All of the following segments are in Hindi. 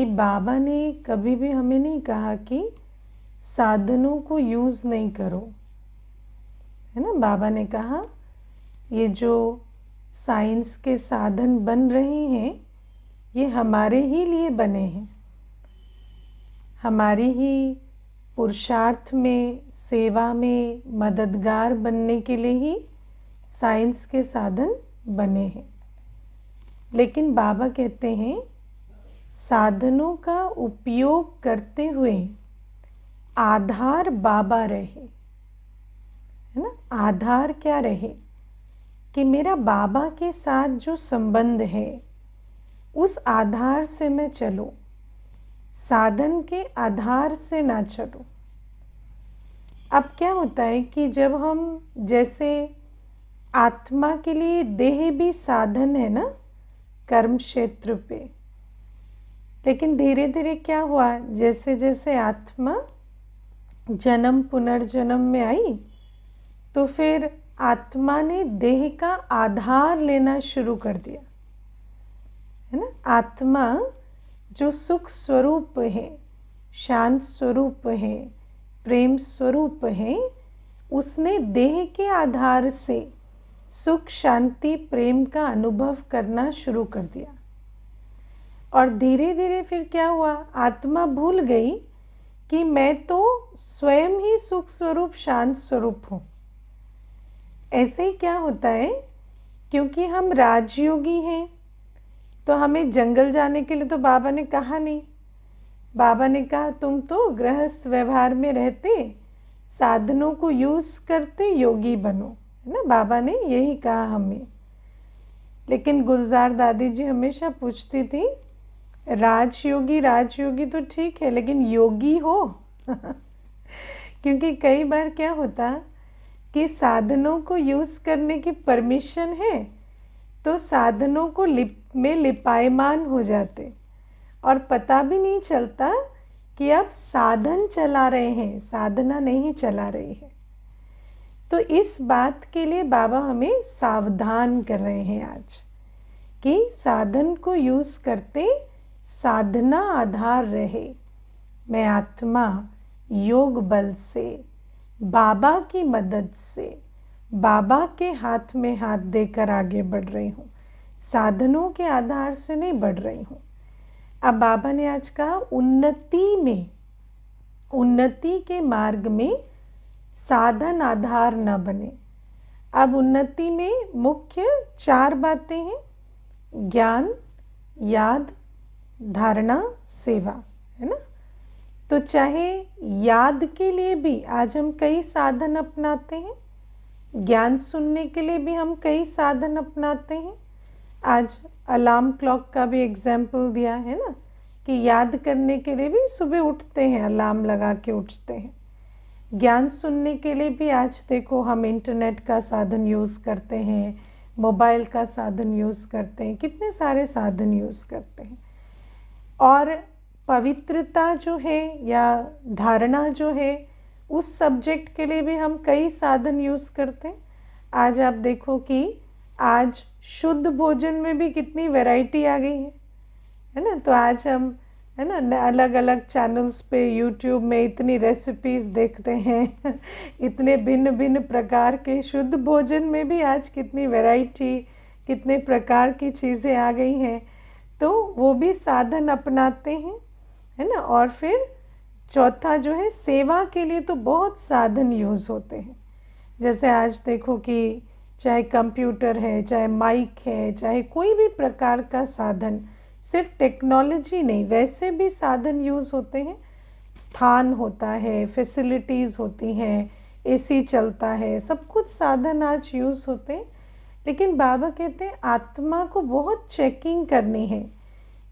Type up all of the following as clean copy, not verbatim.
कि बाबा ने कभी भी हमें नहीं कहा कि साधनों को यूज़ नहीं करो, है ना। बाबा ने कहा ये जो साइंस के साधन बन रहे हैं ये हमारे ही लिए बने हैं, हमारी ही पुरुषार्थ में, सेवा में मददगार बनने के लिए ही साइंस के साधन बने हैं। लेकिन बाबा कहते हैं साधनों का उपयोग करते हुए आधार बाबा रहे, है ना। आधार क्या रहे कि मेरा बाबा के साथ जो संबंध है उस आधार से मैं चलूं, साधन के आधार से ना चलूं। अब क्या होता है कि जब हम, जैसे आत्मा के लिए देह भी साधन है ना कर्म क्षेत्र पे, लेकिन धीरे धीरे क्या हुआ, जैसे जैसे आत्मा जन्म पुनर्जन्म में आई तो फिर आत्मा ने देह का आधार लेना शुरू कर दिया, है ना। आत्मा जो सुख स्वरूप है, शांत स्वरूप है, प्रेम स्वरूप है, उसने देह के आधार से सुख शांति प्रेम का अनुभव करना शुरू कर दिया। और धीरे धीरे फिर क्या हुआ, आत्मा भूल गई कि मैं तो स्वयं ही सुख स्वरूप शांत स्वरूप हूँ। ऐसे ही क्या होता है, क्योंकि हम राजयोगी हैं तो हमें जंगल जाने के लिए तो बाबा ने कहा नहीं। बाबा ने कहा तुम तो गृहस्थ व्यवहार में रहते, साधनों को यूज़ करते योगी बनो, है ना। बाबा ने यही कहा हमें। लेकिन गुलजार दादी जी हमेशा पूछती थी राजयोगी राजयोगी तो ठीक है लेकिन योगी हो क्योंकि कई बार क्या होता कि साधनों को यूज़ करने की परमिशन है तो साधनों को में लिपायमान हो जाते और पता भी नहीं चलता कि अब साधन चला रहे हैं, साधना नहीं चला रही है। तो इस बात के लिए बाबा हमें सावधान कर रहे हैं आज कि साधन को यूज़ करते साधना आधार रहे। मैं आत्मा योग बल से, बाबा की मदद से, बाबा के हाथ में हाथ देकर आगे बढ़ रही हूँ, साधनों के आधार से नहीं बढ़ रही हूँ। अब बाबा ने आज कहा उन्नति में, उन्नति के मार्ग में साधन आधार न बने। अब उन्नति में मुख्य 4 बातें हैं, ज्ञान, याद, धारणा, सेवा, है ना। तो चाहे याद के लिए भी आज हम कई साधन अपनाते हैं, ज्ञान सुनने के लिए भी हम कई साधन अपनाते हैं। आज अलार्म क्लॉक का भी एग्जाम्पल दिया है ना कि याद करने के लिए भी सुबह उठते हैं, अलार्म लगा के उठते हैं। ज्ञान सुनने के लिए भी आज देखो हम इंटरनेट का साधन यूज़ करते हैं, मोबाइल का साधन यूज़ करते हैं, कितने सारे साधन यूज़ करते हैं। और पवित्रता जो है या धारणा जो है उस सब्जेक्ट के लिए भी हम कई साधन यूज़ करते हैं। आज आप देखो कि आज शुद्ध भोजन में भी कितनी वैरायटी आ गई है ना। तो आज हम, है ना, अलग अलग चैनल्स पे यूट्यूब में इतनी रेसिपीज़ देखते हैं इतने भिन्न भिन्न प्रकार के शुद्ध भोजन में भी आज कितनी वैरायटी, कितने प्रकार की चीज़ें आ गई हैं। तो वो भी साधन अपनाते हैं, है ना। और फिर चौथा जो है सेवा के लिए तो बहुत साधन यूज़ होते हैं। जैसे आज देखो कि चाहे कंप्यूटर है, चाहे माइक है, चाहे कोई भी प्रकार का साधन, सिर्फ टेक्नोलॉजी नहीं, वैसे भी साधन यूज़ होते हैं। स्थान होता है, फैसिलिटीज़ होती हैं, एसी चलता है, सब कुछ साधन आज यूज़ होते हैं। लेकिन बाबा कहते हैं आत्मा को बहुत चेकिंग करनी है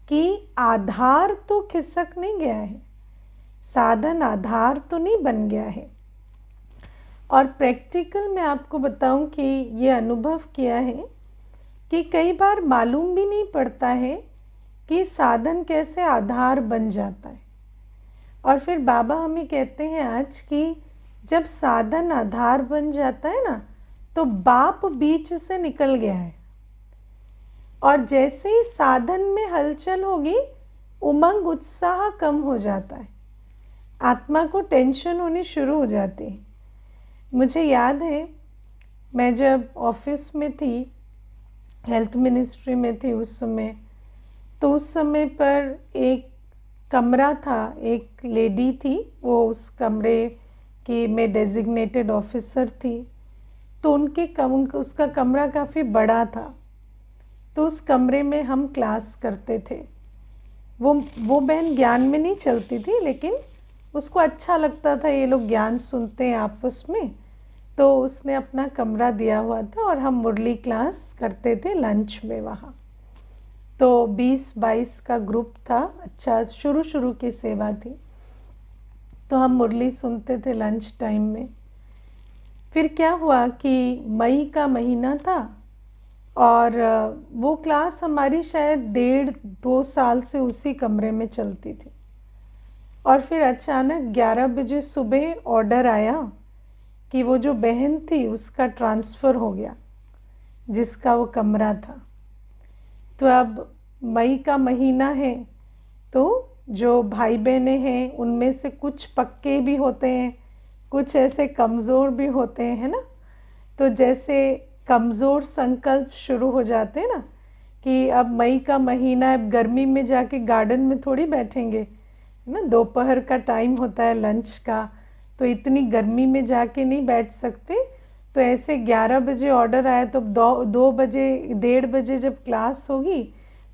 कि आधार तो खिसक नहीं गया है, साधन आधार तो नहीं बन गया है। और प्रैक्टिकल मैं आपको बताऊं कि ये अनुभव किया है कि कई बार मालूम भी नहीं पड़ता है कि साधन कैसे आधार बन जाता है। और फिर बाबा हमें कहते हैं आज कि जब साधन आधार बन जाता है ना तो बाप बीच से निकल गया है। और जैसे ही साधन में हलचल होगी उमंग उत्साह कम हो जाता है, आत्मा को टेंशन होनी शुरू हो जाती है। मुझे याद है मैं जब ऑफिस में थी, हेल्थ मिनिस्ट्री में थी उस समय, तो उस समय पर एक कमरा था, एक लेडी थी, वो उस कमरे की में डेजिग्नेटेड ऑफिसर थी। तो उसका कमरा काफ़ी बड़ा था, तो उस कमरे में हम क्लास करते थे। वो बहन ज्ञान में नहीं चलती थी, लेकिन उसको अच्छा लगता था ये लोग ज्ञान सुनते हैं आपस में, तो उसने अपना कमरा दिया हुआ था और हम मुरली क्लास करते थे लंच में वहाँ। तो 20-22 का ग्रुप था, अच्छा शुरू की सेवा थी। तो हम मुरली सुनते थे लंच टाइम में। फिर क्या हुआ कि मई का महीना था और वो क्लास हमारी शायद 1.5-2 साल से उसी कमरे में चलती थी। और फिर अचानक 11 बजे सुबह ऑर्डर आया कि वो जो बहन थी उसका ट्रांसफ़र हो गया, जिसका वो कमरा था। तो अब मई का महीना है, तो जो भाई बहनें हैं उनमें से कुछ पक्के भी होते हैं, कुछ ऐसे कमज़ोर भी होते हैं, है ना। तो जैसे कमज़ोर संकल्प शुरू हो जाते हैं ना कि अब मई का महीना, अब गर्मी में जाके गार्डन में थोड़ी बैठेंगे, है ना। दोपहर का टाइम होता है लंच का, तो इतनी गर्मी में जाके नहीं बैठ सकते। तो ऐसे 11 बजे ऑर्डर आया, तो 2 बजे 1:30 बजे जब क्लास होगी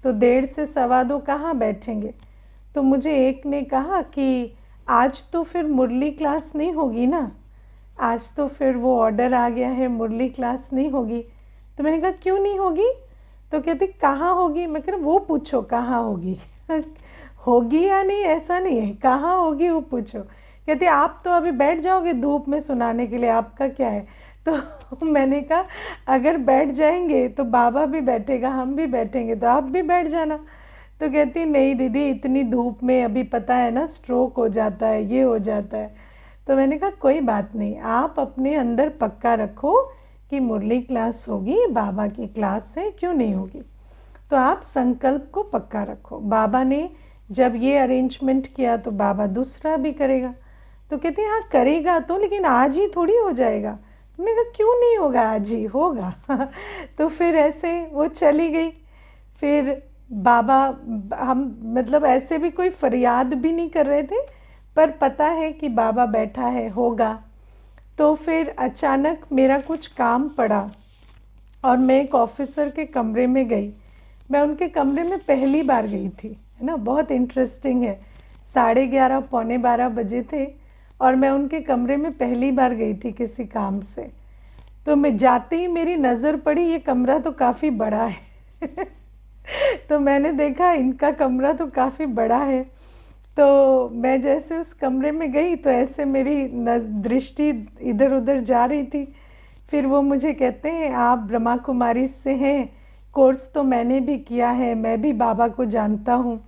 तो 1:30 से 2:15 कहाँ बैठेंगे। तो मुझे एक ने कहा कि आज तो फिर मुरली क्लास नहीं होगी ना, आज तो फिर वो ऑर्डर आ गया है, मुरली क्लास नहीं होगी। तो मैंने कहा क्यों नहीं होगी। तो कहती कहाँ होगी। मैं कह रहा वो पूछो कहाँ होगी होगी या नहीं ऐसा नहीं है, कहाँ होगी वो पूछो। कहती आप तो अभी बैठ जाओगे धूप में सुनाने के लिए, आपका क्या है। तो मैंने कहा अगर बैठ जाएंगे तो बाबा भी बैठेगा, हम भी बैठेंगे, तो आप भी बैठ जाना। तो कहती नहीं दीदी, इतनी धूप में अभी पता है ना स्ट्रोक हो जाता है, ये हो जाता है। तो मैंने कहा कोई बात नहीं, आप अपने अंदर पक्का रखो कि मुरली क्लास होगी, बाबा की क्लास है, क्यों नहीं होगी। तो आप संकल्प को पक्का रखो, बाबा ने जब ये अरेंजमेंट किया तो बाबा दूसरा भी करेगा। तो कहते हैं हाँ करेगा तो, लेकिन आज ही थोड़ी हो जाएगा। मैंने कहा क्यों नहीं होगा, आज ही होगा तो फिर ऐसे वो चली गई। फिर बाबा, हम मतलब ऐसे भी कोई फरियाद भी नहीं कर रहे थे, पर पता है कि बाबा बैठा है, होगा। तो फिर अचानक मेरा कुछ काम पड़ा और मैं एक ऑफिसर के कमरे में गई। मैं उनके कमरे में पहली बार गई थी, है ना, बहुत इंटरेस्टिंग है। 11:30 पौने 12 बजे थे और मैं उनके कमरे में पहली बार गई थी किसी काम से। तो मैं जाते ही मेरी नज़र पड़ी, ये कमरा तो काफ़ी बड़ा है तो मैंने देखा इनका कमरा तो काफ़ी बड़ा है। तो मैं जैसे उस कमरे में गई तो ऐसे मेरी दृष्टि इधर उधर जा रही थी। फिर वो मुझे कहते हैं आप ब्रह्मा कुमारी से हैं, कोर्स तो मैंने भी किया है, मैं भी बाबा को जानता हूँ।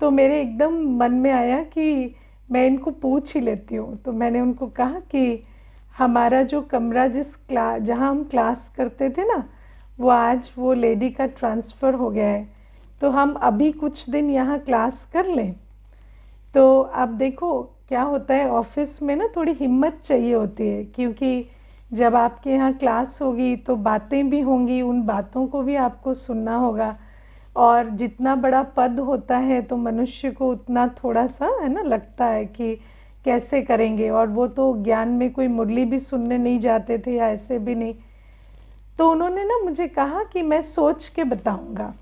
तो मेरे एकदम मन में आया कि मैं इनको पूछ ही लेती हूँ। तो मैंने उनको कहा कि हमारा जो कमरा जहाँ हम क्लास करते थे ना, वो आज वो लेडी का ट्रांसफ़र हो गया है, तो हम अभी कुछ दिन यहाँ क्लास कर लें। तो अब देखो क्या होता है, ऑफिस में ना थोड़ी हिम्मत चाहिए होती है, क्योंकि जब आपके यहाँ क्लास होगी तो बातें भी होंगी, उन बातों को भी आपको सुनना होगा। और जितना बड़ा पद होता है तो मनुष्य को उतना थोड़ा सा है ना लगता है कि कैसे करेंगे। और वो तो ज्ञान में कोई मुरली भी सुनने नहीं जाते थे या ऐसे भी नहीं। तो उन्होंने ना मुझे कहा कि मैं सोच के बताऊंगा।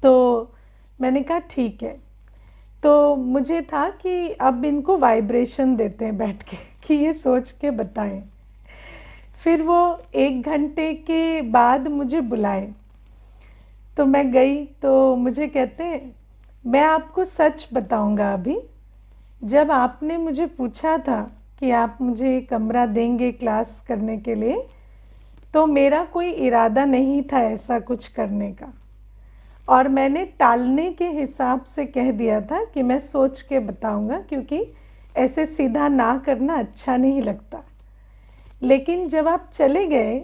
तो मैंने कहा ठीक है। तो मुझे था कि अब इनको वाइब्रेशन देते हैं बैठ के कि ये सोच के बताएं। फिर वो 1 घंटे के बाद मुझे बुलाए, तो मैं गई। तो मुझे कहते हैं मैं आपको सच बताऊंगा, अभी जब आपने मुझे पूछा था कि आप मुझे कमरा देंगे क्लास करने के लिए, तो मेरा कोई इरादा नहीं था ऐसा कुछ करने का, और मैंने टालने के हिसाब से कह दिया था कि मैं सोच के बताऊंगा, क्योंकि ऐसे सीधा ना करना अच्छा नहीं लगता। लेकिन जब आप चले गए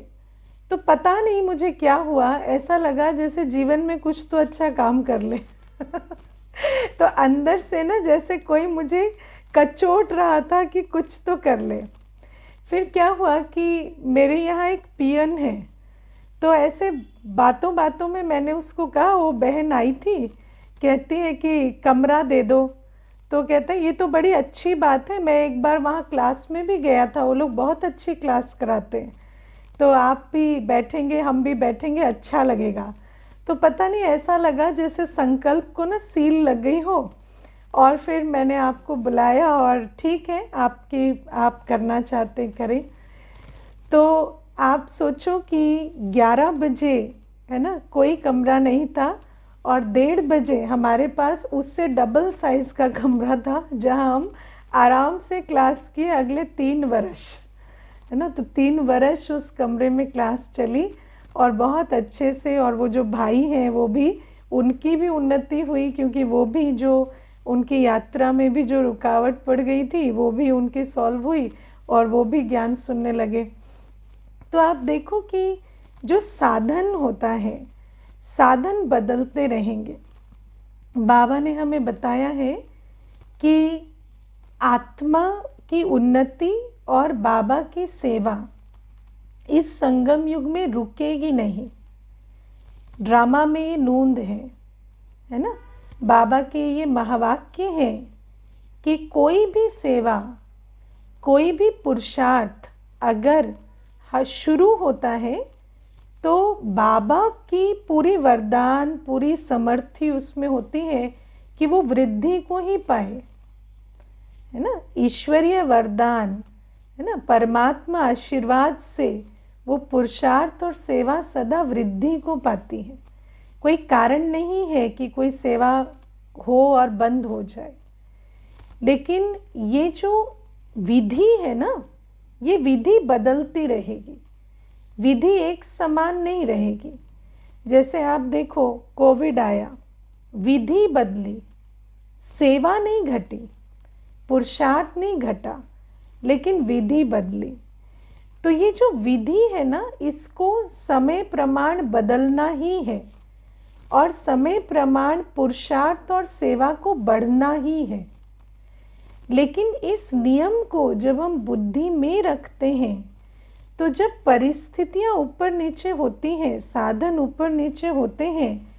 तो पता नहीं मुझे क्या हुआ, ऐसा लगा जैसे जीवन में कुछ तो अच्छा काम कर ले तो अंदर से ना जैसे कोई मुझे कचोट रहा था कि कुछ तो कर ले। फिर क्या हुआ कि मेरे यहाँ एक पियन है, तो ऐसे बातों बातों में मैंने उसको कहा, वो बहन आई थी, कहती है कि कमरा दे दो। तो कहता है ये तो बड़ी अच्छी बात है, मैं एक बार वहाँ क्लास में भी गया था, वो लोग बहुत अच्छी क्लास कराते हैं, तो आप भी बैठेंगे हम भी बैठेंगे, अच्छा लगेगा। तो पता नहीं ऐसा लगा जैसे संकल्प को ना सील लग गई हो, और फिर मैंने आपको बुलाया, और ठीक है आप करना चाहते करें। तो आप सोचो कि 11 बजे है ना, कोई कमरा नहीं था, और 1:30 बजे हमारे पास उससे डबल साइज़ का कमरा था, जहां हम आराम से क्लास किए अगले 3 वर्ष, है ना। तो 3 वर्ष उस कमरे में क्लास चली, और बहुत अच्छे से। और वो जो भाई हैं वो भी, उनकी भी उन्नति हुई, क्योंकि वो भी जो उनकी यात्रा में भी जो रुकावट पड़ गई थी वो भी उनकी सॉल्व हुई, और वो भी ज्ञान सुनने लगे। तो आप देखो कि जो साधन होता है, साधन बदलते रहेंगे। बाबा ने हमें बताया है कि आत्मा की उन्नति और बाबा की सेवा इस संगम युग में रुकेगी नहीं। ड्रामा में ये नूंद है ना। बाबा के ये महावाक्य है कि कोई भी सेवा, कोई भी पुरुषार्थ अगर शुरू होता है तो बाबा की पूरी वरदान, पूरी समर्थी उसमें होती है कि वो वृद्धि को ही पाए, है ना। ईश्वरीय वरदान, है ना, परमात्मा आशीर्वाद से वो पुरुषार्थ और सेवा सदा वृद्धि को पाती है। कोई कारण नहीं है कि कोई सेवा हो और बंद हो जाए। लेकिन ये जो विधि है ना, ये विधि बदलती रहेगी, विधि एक समान नहीं रहेगी। जैसे आप देखो, कोविड आया, विधि बदली, सेवा नहीं घटी, पुरुषार्थ नहीं घटा, लेकिन विधि बदली। तो ये जो विधि है ना, इसको समय प्रमाण बदलना ही है, और समय प्रमाण पुरुषार्थ और सेवा को बढ़ना ही है। लेकिन इस नियम को जब हम बुद्धि में रखते हैं, तो जब परिस्थितियां ऊपर नीचे होती हैं, साधन ऊपर नीचे होते हैं,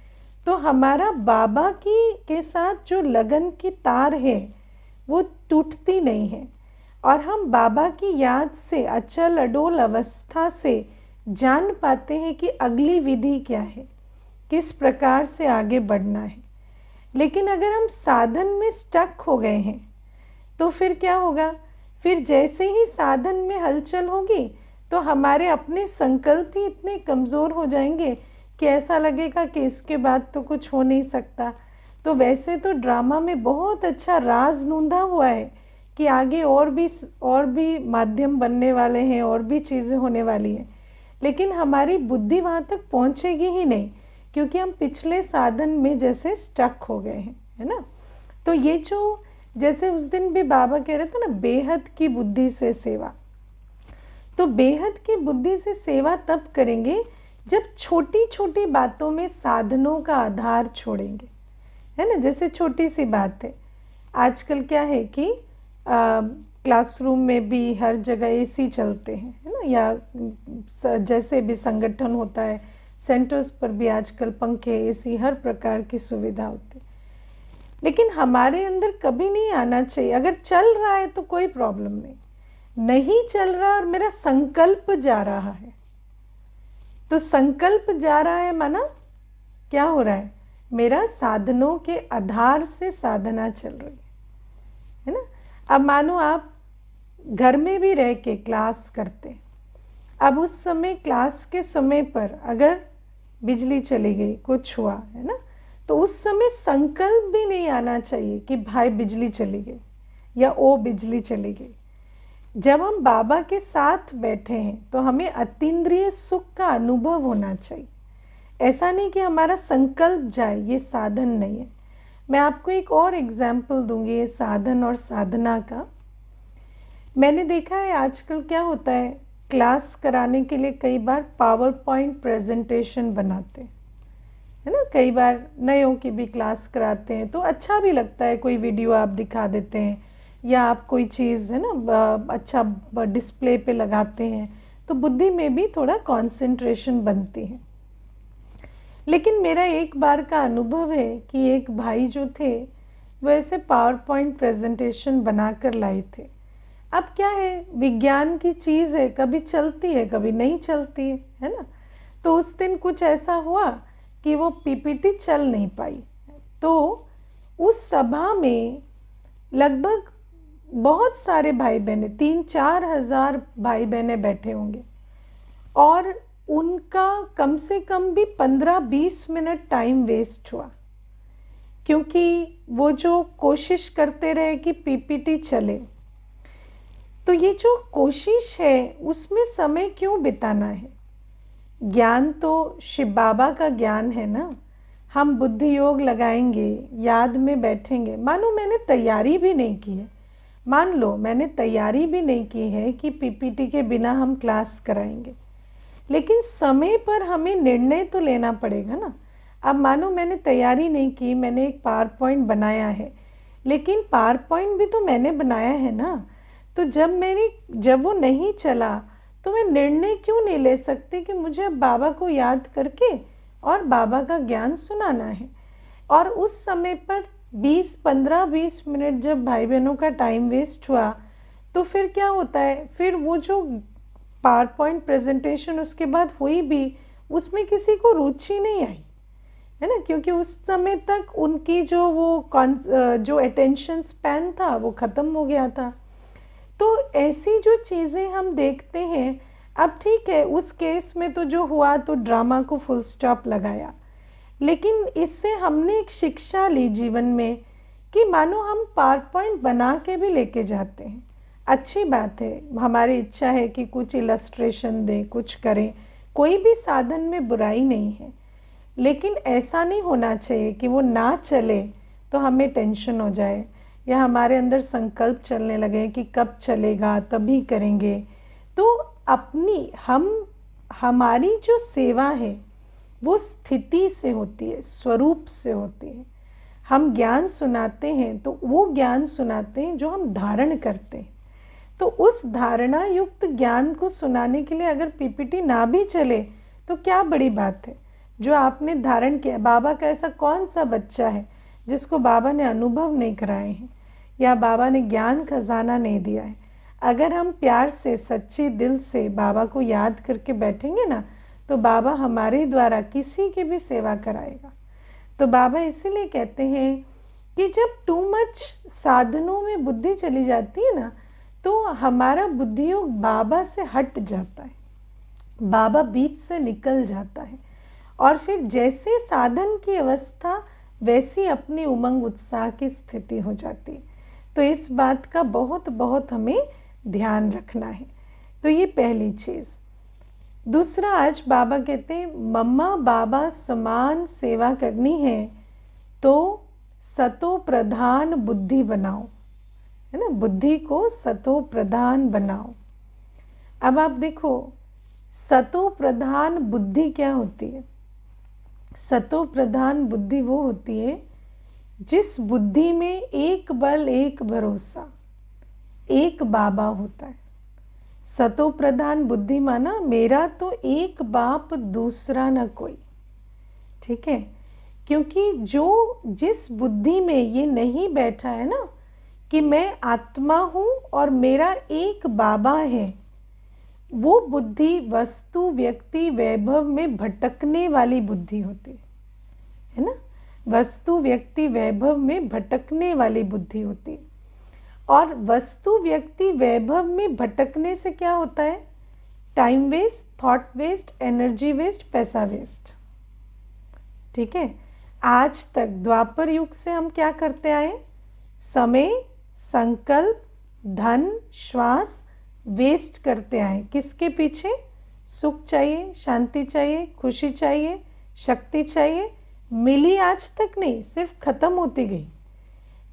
तो हमारा बाबा के साथ जो लगन की तार है वो टूटती नहीं है, और हम बाबा की याद से, अचल अडोल अवस्था से जान पाते हैं कि अगली विधि क्या है, किस प्रकार से आगे बढ़ना है। लेकिन अगर हम साधन में स्टक हो गए हैं तो फिर क्या होगा? फिर जैसे ही साधन में हलचल होगी तो हमारे अपने संकल्प ही इतने कमज़ोर हो जाएंगे कि ऐसा लगेगा कि इसके बाद तो कुछ हो नहीं सकता। तो वैसे तो ड्रामा में बहुत अच्छा राज ढूंढा हुआ है कि आगे और भी माध्यम बनने वाले हैं, और भी चीज़ें होने वाली हैं, लेकिन हमारी बुद्धि वहाँ तक पहुँचेगी ही नहीं, क्योंकि हम पिछले साधन में जैसे स्टक हो गए हैं, है ना। तो ये जो, जैसे उस दिन भी बाबा कह रहे थे ना, बेहद की बुद्धि से सेवा, तो बेहद की बुद्धि से सेवा तब करेंगे जब छोटी छोटी बातों में साधनों का आधार छोड़ेंगे, है ना। जैसे छोटी सी बात है, आजकल क्या है कि क्लासरूम में भी हर जगह एसी चलते हैं, है ना, या जैसे भी संगठन होता है, सेंटर्स पर भी आजकल पंखे, एसी, हर प्रकार की सुविधा होती है। लेकिन हमारे अंदर कभी नहीं आना चाहिए, अगर चल रहा है तो कोई प्रॉब्लम नहीं, नहीं चल रहा और मेरा संकल्प जा रहा है, तो संकल्प जा रहा है माना क्या हो रहा है? मेरा साधनों के आधार से साधना चल रही है ना। अब मानो आप घर में भी रह के क्लास करते, अब उस समय क्लास के समय पर अगर बिजली चली गई, कुछ हुआ, है ना, तो उस समय संकल्प भी नहीं आना चाहिए कि भाई बिजली चली गई या ओ बिजली चली गई। जब हम बाबा के साथ बैठे हैं तो हमें अतीन्द्रिय सुख का अनुभव होना चाहिए। ऐसा नहीं कि हमारा संकल्प जाए, ये साधन नहीं है। मैं आपको एक और एग्जाम्पल दूंगी ये साधन और साधना का। मैंने देखा है आजकल क्या होता है, क्लास कराने के लिए कई बार पावर पॉइंट प्रेजेंटेशन बनाते हैं, है ना। कई बार नयों की भी क्लास कराते हैं तो अच्छा भी लगता है, कोई वीडियो आप दिखा देते हैं या आप कोई चीज़ है ना अच्छा डिस्प्ले पे लगाते हैं, तो बुद्धि में भी थोड़ा कंसंट्रेशन बनती है। लेकिन मेरा एक बार का अनुभव है कि एक भाई जो थे वो ऐसे पावर पॉइंट प्रेजेंटेशन बनाकर लाए थे। अब क्या है, विज्ञान की चीज़ है, कभी चलती है कभी नहीं चलती है ना। तो उस दिन कुछ ऐसा हुआ कि वो पीपीटी चल नहीं पाई। तो उस सभा में लगभग बहुत सारे भाई बहने, 3-4 हज़ार भाई बहने बैठे होंगे, और उनका कम से कम भी 15-20 मिनट टाइम वेस्ट हुआ, क्योंकि वो जो कोशिश करते रहे कि पीपीटी चले। तो ये जो कोशिश है उसमें समय क्यों बिताना है? ज्ञान तो शिव बाबा का ज्ञान है ना। हम बुद्धि योग लगाएंगे, याद में बैठेंगे। मानो मैंने तैयारी भी नहीं की है, मान लो मैंने तैयारी भी नहीं की है कि पीपीटी के बिना हम क्लास कराएंगे, लेकिन समय पर हमें निर्णय तो लेना पड़ेगा ना। अब मानो मैंने तैयारी नहीं की, मैंने एक पावर पॉइंट बनाया है, लेकिन पावर पॉइंट भी तो मैंने बनाया है ना। तो जब वो नहीं चला तो मैं निर्णय क्यों नहीं ले सकती कि मुझे अब बाबा को याद करके और बाबा का ज्ञान सुनाना है। और उस समय पर 15-20 मिनट जब भाई बहनों का टाइम वेस्ट हुआ, तो फिर क्या होता है, फिर वो जो पावर पॉइंट प्रेजेंटेशन उसके बाद हुई भी, उसमें किसी को रुचि नहीं आई, है ना। क्योंकि उस समय तक उनकी जो अटेंशन स्पैन था वो ख़त्म हो गया था। तो ऐसी जो चीज़ें हम देखते हैं, अब ठीक है उस केस में तो जो हुआ तो ड्रामा को फुल स्टॉप लगाया, लेकिन इससे हमने एक शिक्षा ली जीवन में कि मानो हम पावर पॉइंट बना के भी लेके जाते हैं। अच्छी बात है, हमारी इच्छा है कि कुछ इलस्ट्रेशन दें, कुछ करें, कोई भी साधन में बुराई नहीं है, लेकिन ऐसा नहीं होना चाहिए कि वो ना चले तो हमें टेंशन हो जाए या हमारे अंदर संकल्प चलने लगे कि कब चलेगा तभी करेंगे। तो हमारी जो सेवा है वो स्थिति से होती है, स्वरूप से होती है। हम ज्ञान सुनाते हैं तो वो ज्ञान सुनाते हैं जो हम धारण करते हैं। तो उस धारणा युक्त ज्ञान को सुनाने के लिए अगर पीपीटी ना भी चले तो क्या बड़ी बात है। जो आपने धारण किया, बाबा का ऐसा कौन सा बच्चा है जिसको बाबा ने अनुभव नहीं कराए हैं या बाबा ने ज्ञान खजाना नहीं दिया है। अगर हम प्यार से, सच्चे दिल से बाबा को याद करके बैठेंगे ना, तो बाबा हमारे द्वारा किसी की भी सेवा कराएगा। तो बाबा इसीलिए कहते हैं कि जब टू मच साधनों में बुद्धि चली जाती है ना, तो हमारा बुद्धियोग बाबा से हट जाता है, बाबा बीच से निकल जाता है, और फिर जैसे साधन की अवस्था वैसी अपनी उमंग उत्साह की स्थिति हो जाती है। तो इस बात का बहुत बहुत हमें ध्यान रखना है। तो ये पहली चीज़। दूसरा, आज बाबा कहते हैं मम्मा बाबा समान सेवा करनी है तो सतो प्रधान बुद्धि बनाओ, है ना। बुद्धि को सतो प्रधान बनाओ। अब आप देखो, सतो प्रधान बुद्धि क्या होती है? सतो प्रधान बुद्धि वो होती है जिस बुद्धि में एक बल, एक भरोसा, एक बाबा होता है। सतो प्रधान बुद्धि माना मेरा तो एक बाप दूसरा न कोई, ठीक है। क्योंकि जिस बुद्धि में ये नहीं बैठा है ना कि मैं आत्मा हूँ और मेरा एक बाबा है, वो बुद्धि वस्तु, व्यक्ति, वैभव में भटकने वाली बुद्धि होती है ना। वस्तु, व्यक्ति, वैभव में भटकने वाली बुद्धि होती है। और वस्तु, व्यक्ति, वैभव में भटकने से क्या होता है? Time waste, thought waste, energy waste, पैसा वेस्ट, ठीक है। आज तक द्वापर युग से हम क्या करते आए? समय, संकल्प, धन, श्वास वेस्ट करते आए। किसके पीछे? सुख चाहिए, शांति चाहिए, खुशी चाहिए, शक्ति चाहिए। मिली आज तक नहीं, सिर्फ खत्म होती गई।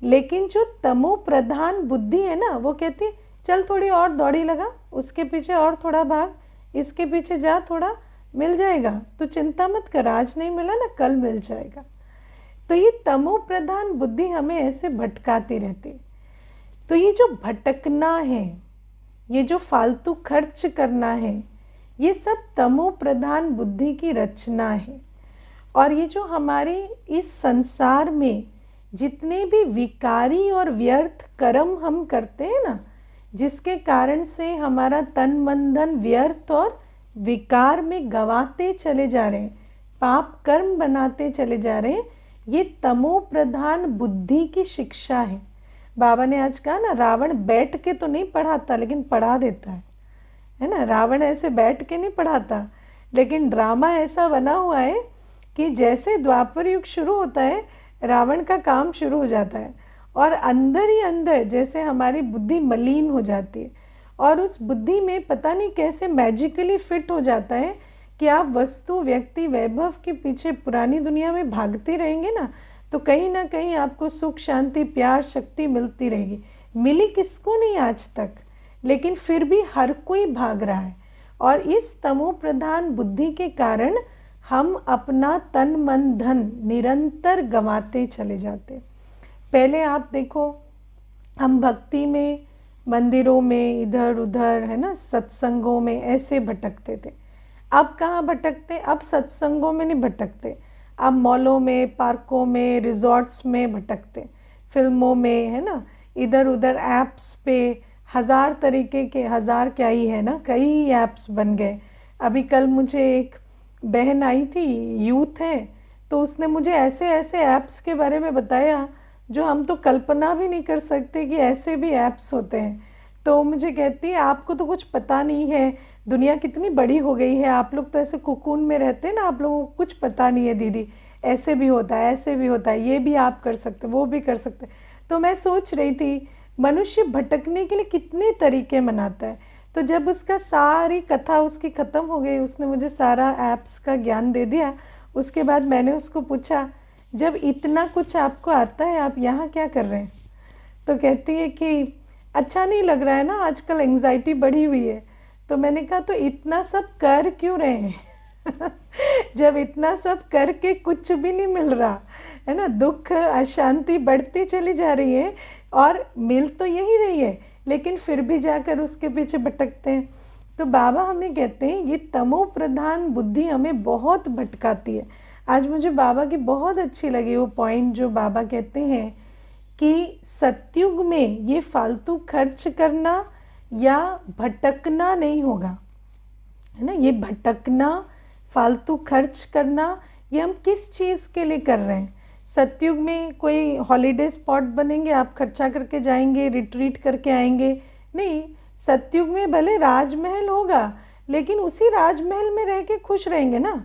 लेकिन जो तमो प्रधान बुद्धि है ना, वो कहती है चल थोड़ी और दौड़ी लगा, उसके पीछे और थोड़ा भाग, इसके पीछे जा थोड़ा, मिल जाएगा, तो चिंता मत कर, आज नहीं मिला ना कल मिल जाएगा। तो ये तमो प्रधान बुद्धि हमें ऐसे भटकाती रहती। तो ये जो भटकना है, ये जो फालतू खर्च करना है, ये सब तमो प्रधान बुद्धि की रचना है। और ये जो हमारे इस संसार में जितने भी विकारी और व्यर्थ कर्म हम करते हैं ना, जिसके कारण से हमारा तन मन धन व्यर्थ और विकार में गंवाते चले जा रहे हैं, पाप कर्म बनाते चले जा रहे हैं, ये तमो प्रधान बुद्धि की शिक्षा है। बाबा ने आज कहा ना, रावण बैठ के तो नहीं पढ़ाता लेकिन पढ़ा देता है ना। रावण ऐसे बैठ के नहीं पढ़ाता, लेकिन ड्रामा ऐसा बना हुआ है कि जैसे द्वापर युग शुरू होता है रावण का काम शुरू हो जाता है, और अंदर ही अंदर जैसे हमारी बुद्धि मलिन हो जाती है, और उस बुद्धि में पता नहीं कैसे मैजिकली फिट हो जाता है कि आप वस्तु व्यक्ति वैभव के पीछे पुरानी दुनिया में भागते रहेंगे ना कहीं आपको सुख शांति प्यार शक्ति मिलती रहेगी। मिली किसको नहीं आज तक, लेकिन फिर भी हर कोई भाग रहा है। और इस तमो प्रधान बुद्धि के कारण हम अपना तन मन धन निरंतर गंवाते चले जाते। पहले आप देखो, हम भक्ति में मंदिरों में इधर उधर है ना, सत्संगों में ऐसे भटकते थे। अब कहाँ भटकते? अब सत्संगों में नहीं भटकते, अब मॉलों में, पार्कों में, रिजॉर्ट्स में भटकते, फिल्मों में है ना, इधर उधर ऐप्स पे हज़ार तरीके के, हज़ार क्या ही है ना, कई ऐप्स बन गए। अभी कल मुझे एक बहन आई थी, यूथ है, तो उसने मुझे ऐसे ऐसे ऐप्स के बारे में बताया जो हम तो कल्पना भी नहीं कर सकते कि ऐसे भी ऐप्स होते हैं। तो मुझे कहती है आपको तो कुछ पता नहीं है, दुनिया कितनी बड़ी हो गई है, आप लोग तो ऐसे कुकून में रहते हैं ना, आप लोगों को कुछ पता नहीं है दीदी, ऐसे भी होता है, ऐसे भी होता है, ये भी आप कर सकते, वो भी कर सकते। तो मैं सोच रही थी मनुष्य भटकने के लिए कितने तरीके मनाता है। तो जब उसका सारी कथा उसकी ख़त्म हो गई, उसने मुझे सारा ऐप्स का ज्ञान दे दिया, उसके बाद मैंने उसको पूछा जब इतना कुछ आपको आता है आप यहाँ क्या कर रहे हैं? तो कहती है कि अच्छा नहीं लग रहा है ना, आजकल एंग्जाइटी बढ़ी हुई है। तो मैंने कहा तो इतना सब कर क्यों रहे हैं जब इतना सब करके कुछ भी नहीं मिल रहा है ना, दुख अशांति बढ़ती चली जा रही है और मिल तो यही रही है, लेकिन फिर भी जाकर उसके पीछे भटकते हैं। तो बाबा हमें कहते हैं ये तमो प्रधान बुद्धि हमें बहुत भटकाती है। आज मुझे बाबा की बहुत अच्छी लगी वो पॉइंट जो बाबा कहते हैं कि सतयुग में ये फालतू खर्च करना या भटकना नहीं होगा, है ना। ये भटकना, फालतू खर्च करना, ये हम किस चीज़ के लिए कर रहे हैं? सतयुग में कोई हॉलीडे स्पॉट बनेंगे, आप खर्चा करके जाएंगे, रिट्रीट करके आएंगे? नहीं, सतयुग में भले राजमहल होगा लेकिन उसी राजमहल में रह के खुश रहेंगे ना।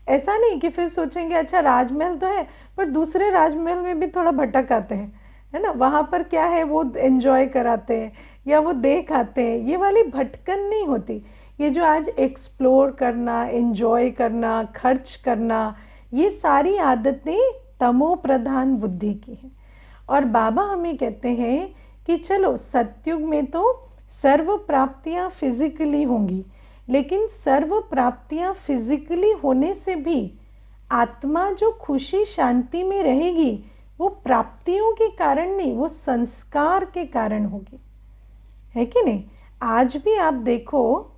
ऐसा नहीं कि फिर सोचेंगे अच्छा राजमहल तो है पर दूसरे राजमहल में भी थोड़ा भटक आते हैं, है ना, वहाँ पर क्या है वो एंजॉय कराते हैं या वो देख आते हैं। ये वाली भटकन नहीं होती। ये जो आज एक्सप्लोर करना, एंजॉय करना, खर्च करना, ये सारी आदतें तमो प्रधान बुद्धि की हैं। और बाबा हमें कहते हैं कि चलो सतयुग में तो सर्व प्राप्तियाँ फिजिकली होंगी, लेकिन सर्व प्राप्तियाँ फिजिकली होने से भी आत्मा जो खुशी शांति में रहेगी वो प्राप्तियों के कारण नहीं, वो संस्कार के कारण होगी, है कि नहीं। आज भी आप देखो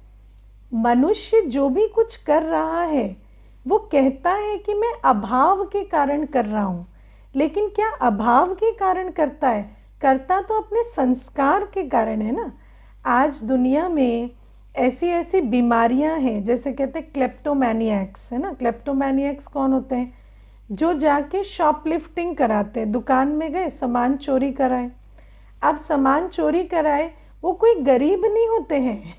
मनुष्य जो भी कुछ कर रहा है वो कहता है कि मैं अभाव के कारण कर रहा हूँ, लेकिन क्या अभाव के कारण करता है? करता तो अपने संस्कार के कारण है ना। आज दुनिया में ऐसी ऐसी बीमारियां हैं, जैसे कहते हैं क्लेप्टोमैनियक्स, है ना। क्लेप्टोमैनियक्स कौन होते हैं? जो जाके शॉपलिफ्टिंग कराते हैं, दुकान में गए सामान चोरी कराए। अब सामान चोरी कराए वो कोई गरीब नहीं होते हैं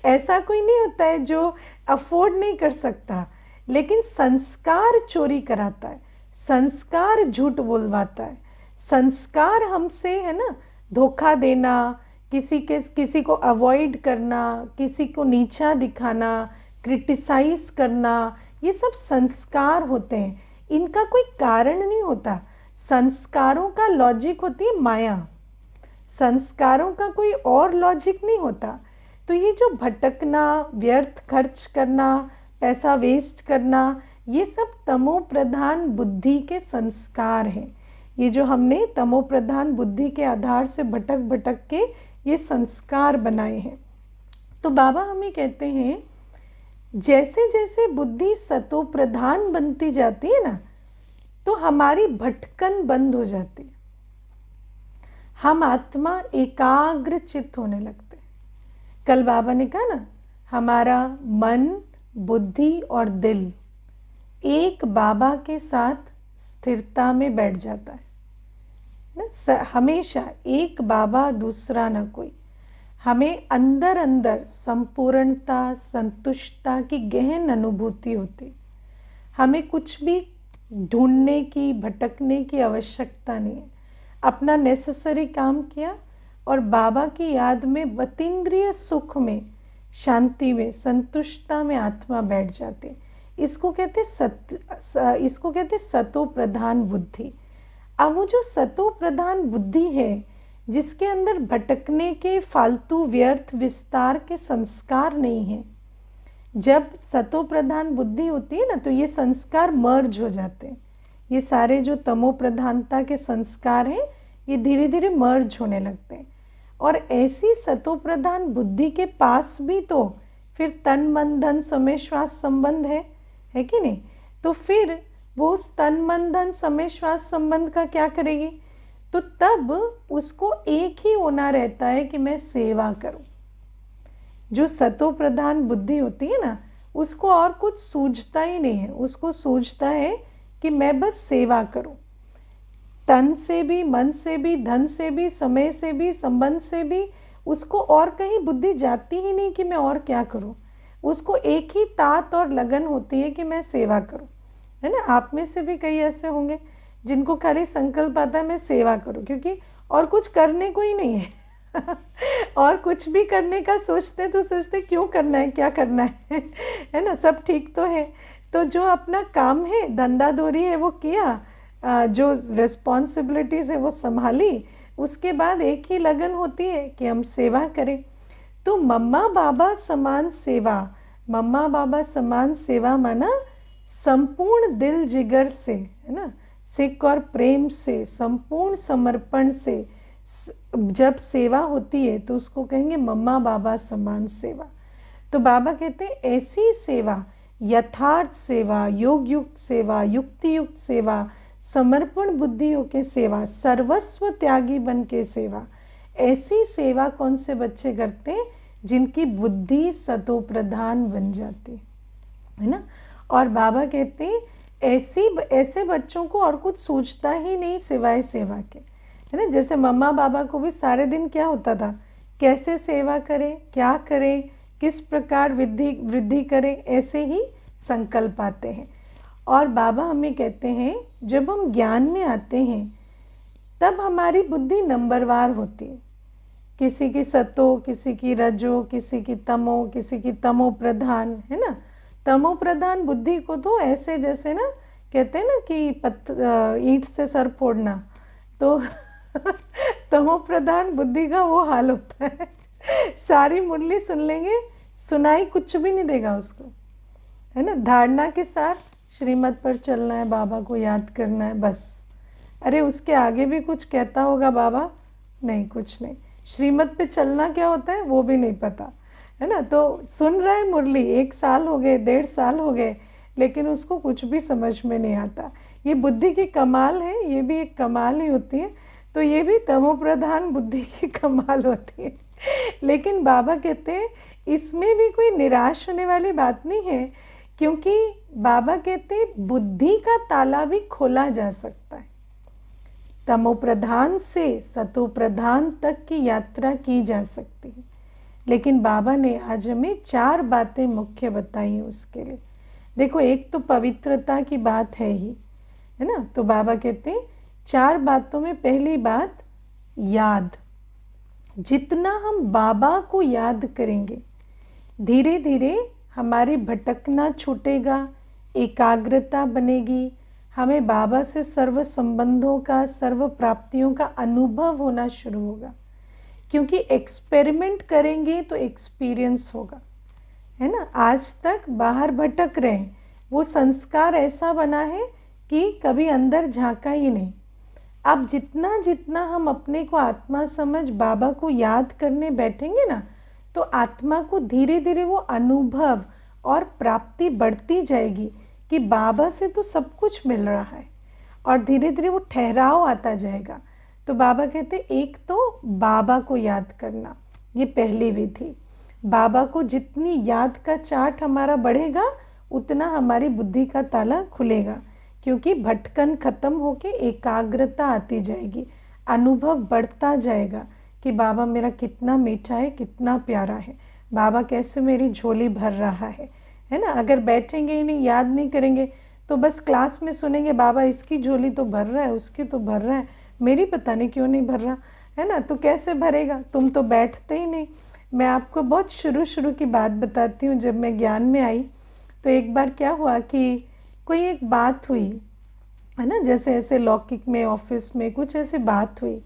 ऐसा कोई नहीं होता है जो अफोर्ड नहीं कर सकता, लेकिन संस्कार चोरी कराता है, संस्कार झूठ बुलवाता है, संस्कार हमसे है ना धोखा देना, किसी को अवॉइड करना, किसी को नीचा दिखाना, क्रिटिसाइज करना, ये सब संस्कार होते हैं। इनका कोई कारण नहीं होता। संस्कारों का लॉजिक होती है माया, संस्कारों का कोई और लॉजिक नहीं होता। तो ये जो भटकना, व्यर्थ खर्च करना, पैसा वेस्ट करना, ये सब तमो प्रधान बुद्धि के संस्कार हैं। ये जो हमने तमो प्रधान बुद्धि के आधार से भटक भटक के ये संस्कार बनाए हैं। तो बाबा हमें कहते हैं जैसे जैसे बुद्धि सतो प्रधान बनती जाती है ना, तो हमारी भटकन बंद हो जाती है, हम आत्मा एकाग्र चित्त होने लगते हैं। कल बाबा ने कहा ना, हमारा मन, बुद्धि और दिल एक बाबा के साथ स्थिरता में बैठ जाता है ना। हमेशा एक बाबा, दूसरा ना कोई। हमें अंदर अंदर संपूर्णता, संतुष्टता की गहन अनुभूति होती। हमें कुछ भी ढूंढने की, भटकने की आवश्यकता नहीं है। अपना नेसेसरी काम किया और बाबा की याद में अतीन्द्रिय सुख में, शांति में, संतुष्टता में आत्मा बैठ जाती। इसको कहते सतो प्रधान बुद्धि। अब वो जो सतो प्रधान बुद्धि है, जिसके अंदर भटकने के, फालतू व्यर्थ विस्तार के संस्कार नहीं है, जब सतो प्रधान बुद्धि होती है ना, तो ये संस्कार मर्ज हो जाते हैं। ये सारे जो तमो प्रधानता के संस्कार हैं, ये धीरे धीरे मर्ज होने लगते हैं। और ऐसी सतो प्रधान बुद्धि के पास भी तो फिर तन मन धन समय श्वास संबंध है कि नहीं? तो फिर वो उस तन मन धन समय श्वास संबंध का क्या करेगी? तो तब उसको एक ही होना रहता है कि मैं सेवा करूं। जो सतो प्रधान बुद्धि होती है ना, उसको और कुछ सूझता ही नहीं है। उसको सूझता है कि मैं बस सेवा करूं, तन से भी, मन से भी, धन से भी, समय से भी, संबंध से भी। उसको और कहीं बुद्धि जाती ही नहीं कि मैं और क्या करूं। उसको एक ही तात और लगन होती है कि मैं सेवा करूं, है ना। आप में से भी कई ऐसे होंगे जिनको खाली संकल्प आता है मैं सेवा करूं, क्योंकि और कुछ करने को ही नहीं है। और कुछ भी करने का सोचते तो सोचते क्यों करना है, क्या करना है ना, सब ठीक तो है। तो जो अपना काम है, धंधा दौरी है, वो किया, जो रिस्पॉन्सिबिलिटीज़ है वो संभाली, उसके बाद एक ही लगन होती है कि हम सेवा करें। तो मम्मा बाबा समान सेवा, मम्मा बाबा समान सेवा माना संपूर्ण दिल जिगर से, है ना, सिक और प्रेम से, संपूर्ण समर्पण से जब सेवा होती है तो उसको कहेंगे मम्मा बाबा समान सेवा। तो बाबा कहते हैं ऐसी सेवा, यथार्थ सेवा, योग युक्त सेवा, युक्ति युक्त सेवा, समर्पण बुद्धि होके सेवा, सर्वस्व त्यागी बन के सेवा, ऐसी सेवा कौन से बच्चे करते हैं? जिनकी बुद्धि सतो प्रधान बन जाती है ना। और बाबा कहते हैं ऐसे बच्चों को और कुछ सूझता ही नहीं सिवाय सेवा के, है ना। जैसे मम्मा बाबा को भी सारे दिन क्या होता था, कैसे सेवा करें, क्या करें, किस प्रकार वृद्धि करें, ऐसे ही संकल्प आते हैं। और बाबा हमें कहते हैं जब हम ज्ञान में आते हैं तब हमारी बुद्धि नंबरवार होती है। किसी की सतो, किसी की रजो, किसी की तमो, किसी की तमो प्रधान, है ना। तमो प्रधान बुद्धि को तो ऐसे जैसे ना कहते हैं ना कि ईंट से सर फोड़ना, तो तमो प्रधान बुद्धि का वो हाल होता है। सारी मुरली सुन लेंगे, सुनाई कुछ भी नहीं देगा उसको, है ना। धारणा के साथ श्रीमत पर चलना है, बाबा को याद करना है, बस। अरे उसके आगे भी कुछ कहता होगा बाबा? नहीं, कुछ नहीं। श्रीमत पे चलना क्या होता है वो भी नहीं पता, है ना। तो सुन रहा है मुरली, 1 साल हो गए, 1.5 साल हो गए, लेकिन उसको कुछ भी समझ में नहीं आता। ये बुद्धि की कमाल है, ये भी एक कमाल ही होती है। तो ये भी तमो प्रधान बुद्धि की कमाल होती है। लेकिन बाबा कहते हैं इसमें भी कोई निराश होने वाली बात नहीं है, क्योंकि बाबा कहते हैं बुद्धि का ताला भी खोला जा सकता है। तमो प्रधान से सतो प्रधान तक की यात्रा की जा सकती है। लेकिन बाबा ने आज हमें 4 बातें मुख्य बताई हैं उसके लिए। देखो, एक तो पवित्रता की बात है ही, है ना। तो बाबा कहते हैं 4 बातों में पहली बात याद। जितना हम बाबा को याद करेंगे, धीरे धीरे हमारी भटकना छूटेगा, एकाग्रता बनेगी, हमें बाबा से सर्व संबंधों का, सर्व प्राप्तियों का अनुभव होना शुरू होगा। क्योंकि एक्सपेरिमेंट करेंगे तो एक्सपीरियंस होगा, है ना, आज तक बाहर भटक रहे हैं। वो संस्कार ऐसा बना है कि कभी अंदर झांका ही नहीं। अब जितना जितना हम अपने को आत्मा समझ बाबा को याद करने बैठेंगे ना, तो आत्मा को धीरे धीरे वो अनुभव और प्राप्ति बढ़ती जाएगी कि बाबा से तो सब कुछ मिल रहा है, और धीरे धीरे वो ठहराव आता जाएगा। तो बाबा कहते एक तो बाबा को याद करना, ये पहली विधि। बाबा को जितनी याद का चार्ट हमारा बढ़ेगा उतना हमारी बुद्धि का ताला खुलेगा, क्योंकि भटकन खत्म होके एकाग्रता आती जाएगी, अनुभव बढ़ता जाएगा कि बाबा मेरा कितना मीठा है, कितना प्यारा है, बाबा कैसे मेरी झोली भर रहा है ना। अगर बैठेंगे ही नहीं, याद नहीं करेंगे, तो बस क्लास में सुनेंगे बाबा इसकी झोली तो भर रहा है, उसकी तो भर रहा है, मेरी पता नहीं क्यों नहीं भर रहा, है ना। तो कैसे भरेगा, तुम तो बैठते ही नहीं। मैं आपको बहुत शुरू की बात बताती हूँ। जब मैं ज्ञान में आई तो एक बार क्या हुआ कि कोई एक बात हुई, है ना, जैसे ऐसे लौकिक में ऑफिस में कुछ ऐसे बात हुई,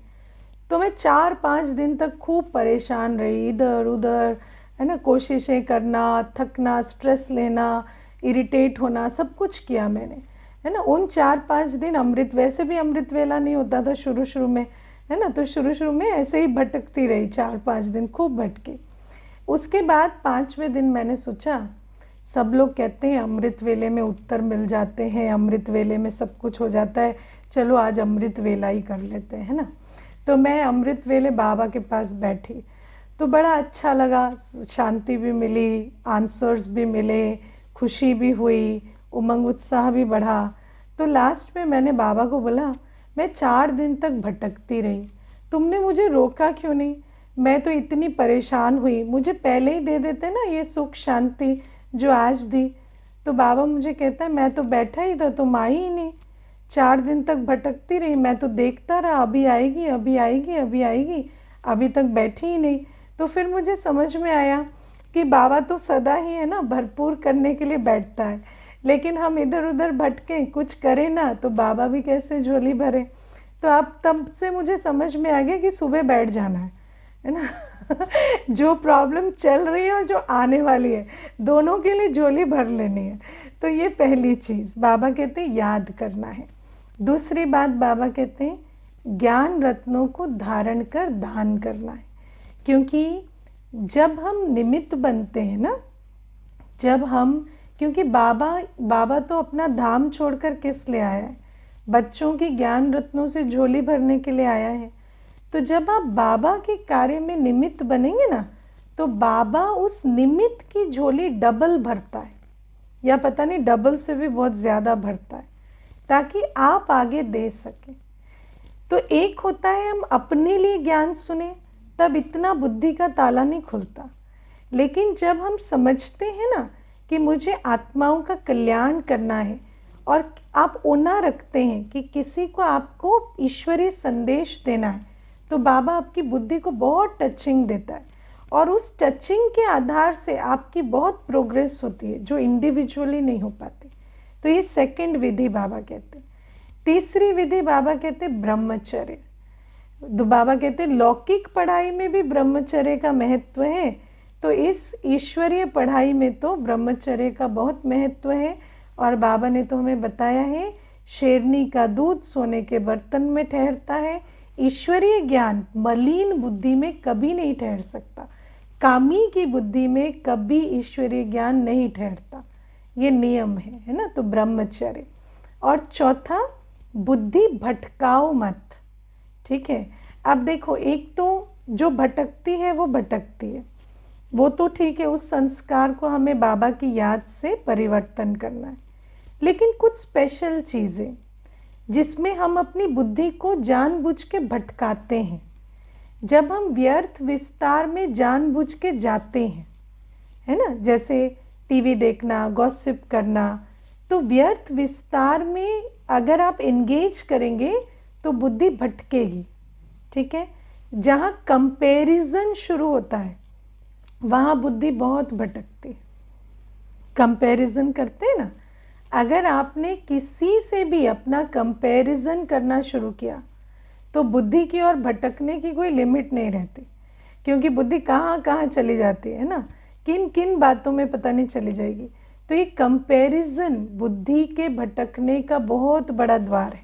तो मैं 4-5 दिन तक खूब परेशान रही, इधर उधर, है ना, कोशिशें करना, थकना, स्ट्रेस लेना, इरिटेट होना, सब कुछ किया मैंने, है ना। उन 4-5 दिन अमृत, वैसे भी अमृत वेला नहीं होता था शुरू में, है ना, तो शुरू में ऐसे ही भटकती रही, 4-5 दिन खूब भटकी। उसके बाद 5वें दिन मैंने सोचा, सब लोग कहते हैं अमृत वेले में उत्तर मिल जाते हैं, अमृत वेले में सब कुछ हो जाता है, चलो आज अमृत वेला ही कर लेते हैं, है ना। तो मैं अमृत वेले बाबा के पास बैठी, तो बड़ा अच्छा लगा, शांति भी मिली, आंसर्स भी मिले, खुशी भी हुई, उमंग उत्साह भी बढ़ा। तो लास्ट में मैंने बाबा को बोला, मैं 4 दिन तक भटकती रही, तुमने मुझे रोका क्यों नहीं, मैं तो इतनी परेशान हुई, मुझे पहले ही दे देते ना ये सुख शांति जो आज दी। तो बाबा मुझे कहता है मैं तो बैठा ही था, तुम आई ही नहीं, 4 दिन तक भटकती रही, मैं तो देखता रहा, अभी आएगी अभी आएगी अभी आएगी, अभी तक बैठी ही नहीं। तो फिर मुझे समझ में आया कि बाबा तो सदा ही, है ना, भरपूर करने के लिए बैठता है, लेकिन हम इधर उधर भटके कुछ करें ना, तो बाबा भी कैसे झोली भरे। तो अब तब से मुझे समझ में आ गया कि सुबह बैठ जाना है ना। जो प्रॉब्लम चल रही है और जो आने वाली है, दोनों के लिए झोली भर लेनी है। तो ये पहली चीज़ बाबा कहते हैं याद करना है। दूसरी बात बाबा कहते हैं ज्ञान रत्नों को धारण कर दान करना है, क्योंकि जब हम निमित्त बनते हैं ना, जब हम, क्योंकि बाबा तो अपना धाम छोड़कर किस लिए आया है, बच्चों की ज्ञान रत्नों से झोली भरने के लिए आया है। तो जब आप बाबा के कार्य में निमित्त बनेंगे ना, तो बाबा उस निमित्त की झोली डबल भरता है, या पता नहीं डबल से भी बहुत ज़्यादा भरता है, ताकि आप आगे दे सकें। तो एक होता है हम अपने लिए ज्ञान सुने, तब इतना बुद्धि का ताला नहीं खुलता, लेकिन जब हम समझते हैं ना कि मुझे आत्माओं का कल्याण करना है, और आप ओना रखते हैं कि किसी को आपको ईश्वरीय संदेश देना है, तो बाबा आपकी बुद्धि को बहुत टचिंग देता है, और उस टचिंग के आधार से आपकी बहुत प्रोग्रेस होती है जो इंडिविजुअली नहीं हो पाती। तो ये सेकंड विधि बाबा कहते हैं। तीसरी विधि बाबा कहते हैं ब्रह्मचर्य। तो बाबा कहते हैं लौकिक पढ़ाई में भी ब्रह्मचर्य का महत्व है, तो इस ईश्वरीय पढ़ाई में तो ब्रह्मचर्य का बहुत महत्व है। और बाबा ने तो हमें बताया है, शेरनी का दूध सोने के बर्तन में ठहरता है, ईश्वरीय ज्ञान मलिन बुद्धि में कभी नहीं ठहर सकता, कामी की बुद्धि में कभी ईश्वरीय ज्ञान नहीं ठहरता, ये नियम है ना। तो ब्रह्मचर्य। और चौथा, बुद्धि भटकाओ मत, ठीक है। अब देखो, एक तो जो भटकती है वो भटकती है, वो तो ठीक है, उस संस्कार को हमें बाबा की याद से परिवर्तन करना है। लेकिन कुछ स्पेशल चीज़ें जिसमें हम अपनी बुद्धि को जानबूझ के भटकाते हैं, जब हम व्यर्थ विस्तार में जानबूझ के जाते हैं, है ना, जैसे टीवी देखना, गॉसिप करना, तो व्यर्थ विस्तार में अगर आप एंगेज करेंगे तो बुद्धि भटकेगी, ठीक है। जहाँ कंपैरिजन शुरू होता है वहाँ बुद्धि बहुत भटकती है। कंपैरिजन करते हैं ना, अगर आपने किसी से भी अपना कंपैरिजन करना शुरू किया तो बुद्धि की ओर भटकने की कोई लिमिट नहीं रहती, क्योंकि बुद्धि कहाँ कहाँ चली जाती है ना। किन किन बातों में पता नहीं चली जाएगी। तो ये कंपैरिजन बुद्धि के भटकने का बहुत बड़ा द्वार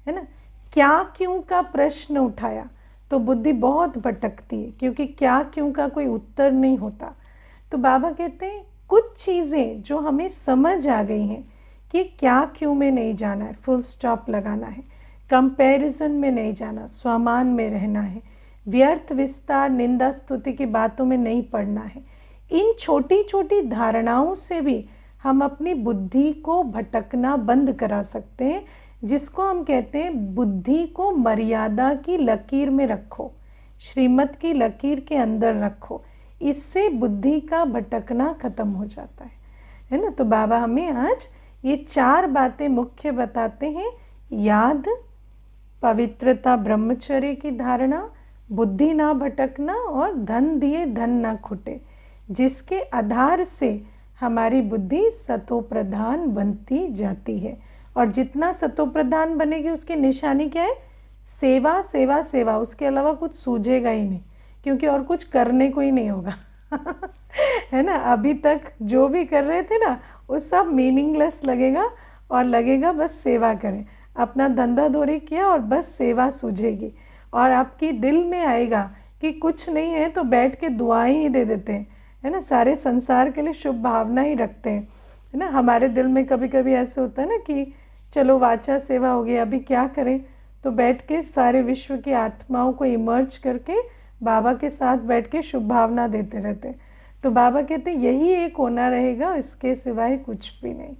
है ना। क्या क्यों का प्रश्न उठाया तो बुद्धि बहुत भटकती है, क्योंकि क्या क्यों का कोई उत्तर नहीं होता। तो बाबा कहते हैं कुछ चीज़ें जो हमें समझ आ गई हैं कि क्या क्यों में नहीं जाना है, फुल स्टॉप लगाना है, कंपैरिजन में नहीं जाना, स्वमान में रहना है, व्यर्थ विस्तार निंदा स्तुति की बातों में नहीं पड़ना है। इन छोटी छोटी धारणाओं से भी हम अपनी बुद्धि को भटकना बंद करा सकते हैं, जिसको हम कहते हैं बुद्धि को मर्यादा की लकीर में रखो, श्रीमत की लकीर के अंदर रखो। इससे बुद्धि का भटकना खत्म हो जाता है ना। तो बाबा हमें आज ये 4 बातें मुख्य बताते हैं। याद, पवित्रता, ब्रह्मचर्य की धारणा, बुद्धि ना भटकना और धन दिए धन ना खुटे, जिसके आधार से हमारी बुद्धि सतोप्रधान बनती जाती है। और जितना सतोप्रधान बनेगी उसकी निशानी क्या है? सेवा सेवा सेवा, उसके अलावा कुछ सूझेगा ही नहीं, क्योंकि और कुछ करने को ही नहीं होगा है ना। अभी तक जो भी कर रहे थे ना वो सब मीनिंगलेस लगेगा, और लगेगा बस सेवा करें। अपना धंधा धोरी किया और बस सेवा सूझेगी, और आपकी दिल में आएगा कि कुछ नहीं है तो बैठ के दुआएं ही दे देते हैं, है ना। सारे संसार के लिए शुभ भावना ही रखते हैं, है ना। हमारे दिल में कभी कभी ऐसे होता है ना कि चलो वाचा सेवा हो गई, अभी क्या करें, तो बैठ के सारे विश्व की आत्माओं को इमर्ज करके बाबा के साथ बैठ के शुभ भावना देते रहते। तो बाबा कहते यही एक होना रहेगा, इसके सिवाय कुछ भी नहीं।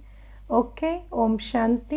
ओके, ओम शांति।